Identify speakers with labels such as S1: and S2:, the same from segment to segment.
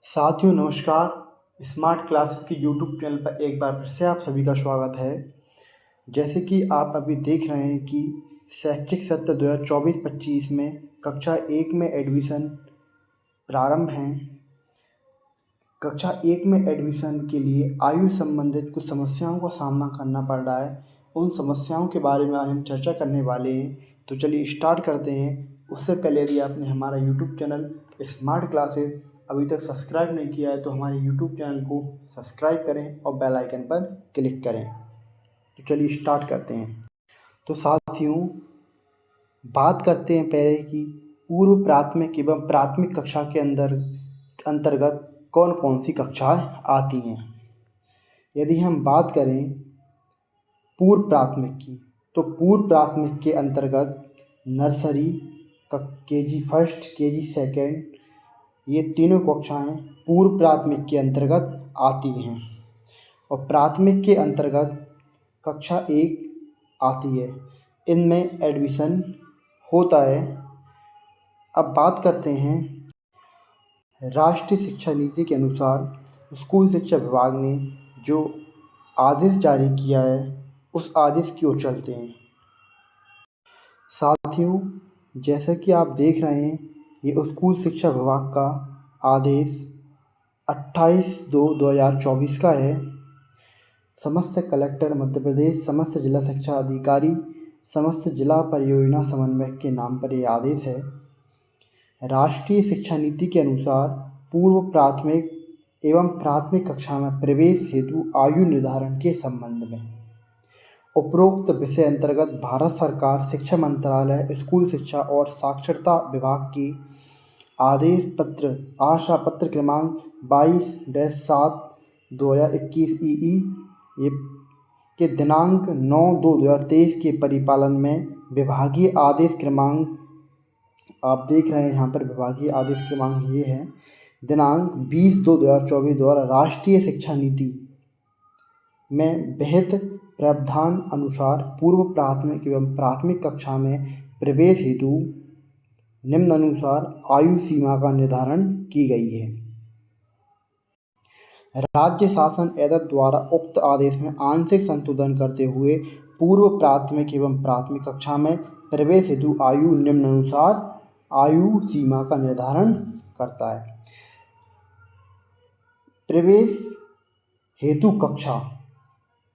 S1: साथियों नमस्कार। Smart classes की यूट्यूब चैनल पर एक बार फिर से आप सभी का स्वागत है। जैसे कि आप अभी देख रहे हैं कि शैक्षिक सत्र 2024-25 में कक्षा 1 में एडमिशन प्रारंभ हैं। कक्षा 1 में एडमिशन के लिए आयु संबंधित कुछ समस्याओं का सामना करना पड़ रहा है। उन समस्याओं के बारे में आज हम चर्चा करने वाले हैं। तो चलिए स्टार्ट करते हैं। उससे पहले यदि आपने हमारा यूट्यूब चैनल स्मार्ट क्लासेस अभी तक सब्सक्राइब नहीं किया है तो हमारे यूट्यूब चैनल को सब्सक्राइब करें और बेल आइकन पर क्लिक करें। तो चलिए स्टार्ट करते हैं। तो साथियों बात करते हैं पहले कि पूर्व प्राथमिक एवं प्राथमिक कक्षा के अंतर्गत कौन कौन सी कक्षाएं आती हैं। यदि हम बात करें पूर्व प्राथमिक की, तो पूर्व प्राथमिक के अंतर्गत nursery, KG first, KG second, ये तीनों कक्षाएं पूर्व प्राथमिक के अंतर्गत आती हैं। और प्राथमिक के अंतर्गत कक्षा 1 आती है। इनमें एडमिशन होता है। अब बात करते हैं राष्ट्रीय शिक्षा नीति के अनुसार स्कूल शिक्षा विभाग ने जो आदेश जारी किया है उस आदेश की ओर चलते हैं। साथियों जैसा कि आप देख रहे हैं ये स्कूल शिक्षा विभाग का आदेश 28/2/2024 का है। समस्त कलेक्टर मध्य प्रदेश, समस्त जिला शिक्षा अधिकारी, समस्त जिला परियोजना समन्वयक के नाम पर यह आदेश है। राष्ट्रीय शिक्षा नीति के अनुसार पूर्व प्राथमिक एवं प्राथमिक कक्षा में प्रवेश हेतु आयु निर्धारण के संबंध में उपरोक्त विषय अंतर्गत भारत सरकार शिक्षा मंत्रालय, स्कूल शिक्षा और साक्षरता विभाग की आदेश पत्र आशा पत्र क्रमांक 22-7/2021 ई ये के दिनांक 9/2/2023 के परिपालन में विभागीय आदेश क्रमांक, आप देख रहे हैं यहाँ पर विभागीय आदेश क्रमांक ये है दिनांक 20/2/2024 द्वारा राष्ट्रीय शिक्षा नीति में विहित प्रावधान अनुसार पूर्व प्राथमिक एवं प्राथमिक कक्षा में प्रवेश हेतु निम्नानुसार आयु सीमा का निर्धारण की गई है। राज्य शासन एतद द्वारा उक्त आदेश में आंशिक संशोधन करते हुए पूर्व प्राथमिक एवं प्राथमिक कक्षा में प्रवेश हेतु आयु निम्नानुसार आयु सीमा का निर्धारण करता है। प्रवेश हेतु कक्षा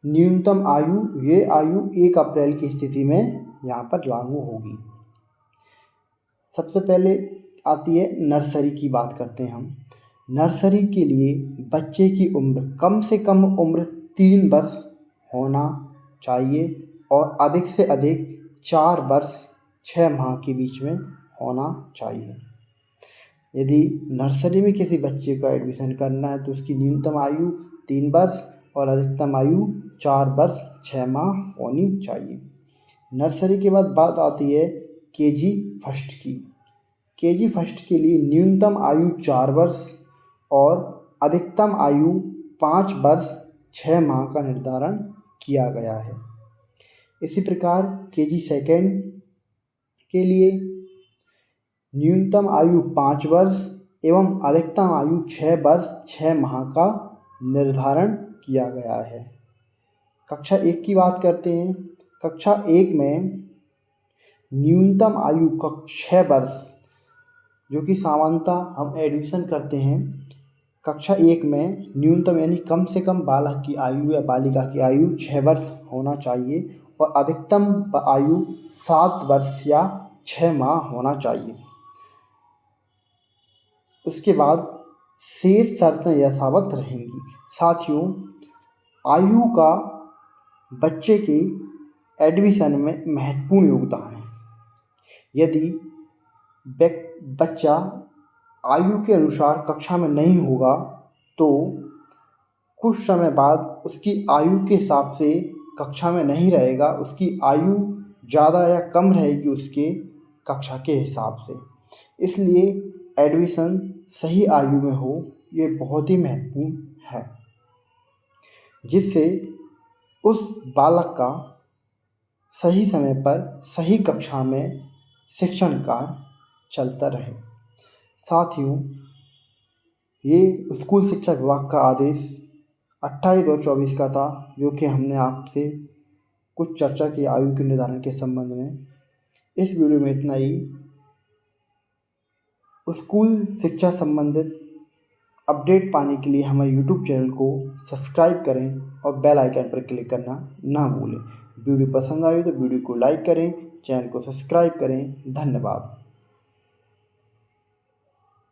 S1: न्यूनतम आयु, ये आयु 1 अप्रैल की स्थिति में यहाँ पर लागू होगी। सबसे पहले आती है नर्सरी की, बात करते हैं हम। नर्सरी के लिए बच्चे की उम्र कम से कम उम्र 3 वर्ष होना चाहिए और अधिक से अधिक 4 वर्ष 6 माह के बीच में होना चाहिए। यदि नर्सरी में किसी बच्चे का एडमिशन करना है तो उसकी न्यूनतम आयु 3 वर्ष और अधिकतम आयु 4 वर्ष 6 माह होनी चाहिए। नर्सरी के बाद बात आती है केजी फर्स्ट की। केजी फर्स्ट के लिए न्यूनतम आयु 4 वर्ष और अधिकतम आयु 5 वर्ष 6 माह का निर्धारण किया गया है। इसी प्रकार केजी सेकेंड के लिए न्यूनतम आयु 5 वर्ष एवं अधिकतम आयु 6 वर्ष 6 माह का निर्धारण किया गया है। कक्षा 1 की बात करते हैं। कक्षा 1 में न्यूनतम आयु 6 वर्ष, जो कि सामान्यतः हम एडमिशन करते हैं कक्षा 1 में न्यूनतम यानी कम से कम बालक की आयु या बालिका की आयु 6 वर्ष होना चाहिए और अधिकतम आयु 7 वर्ष या 6 माह होना चाहिए। उसके बाद शेष शर्तें यथावत रहेंगी। साथियों आयु का बच्चे के एडमिशन में महत्वपूर्ण योगदान है। यदि बच्चा आयु के अनुसार कक्षा में नहीं होगा तो कुछ समय बाद उसकी आयु के हिसाब से कक्षा में नहीं रहेगा, उसकी आयु ज़्यादा या कम रहेगी उसके कक्षा के हिसाब से। इसलिए एडमिशन सही आयु में हो ये बहुत ही महत्वपूर्ण है, जिससे उस बालक का सही समय पर सही कक्षा में शिक्षण कार्य चलता रहे। साथियों ये स्कूल शिक्षा विभाग का आदेश 28/2/24 का था, जो कि हमने आपसे कुछ चर्चा की आयु के निर्धारण के संबंध में। इस वीडियो में इतना ही। स्कूल शिक्षा संबंधित अपडेट पाने के लिए हमारे यूट्यूब चैनल को सब्सक्राइब करें और बेल आइकन पर क्लिक करना ना भूलें। वीडियो पसंद आई तो वीडियो को लाइक करें, चैनल को सब्सक्राइब करें। धन्यवाद।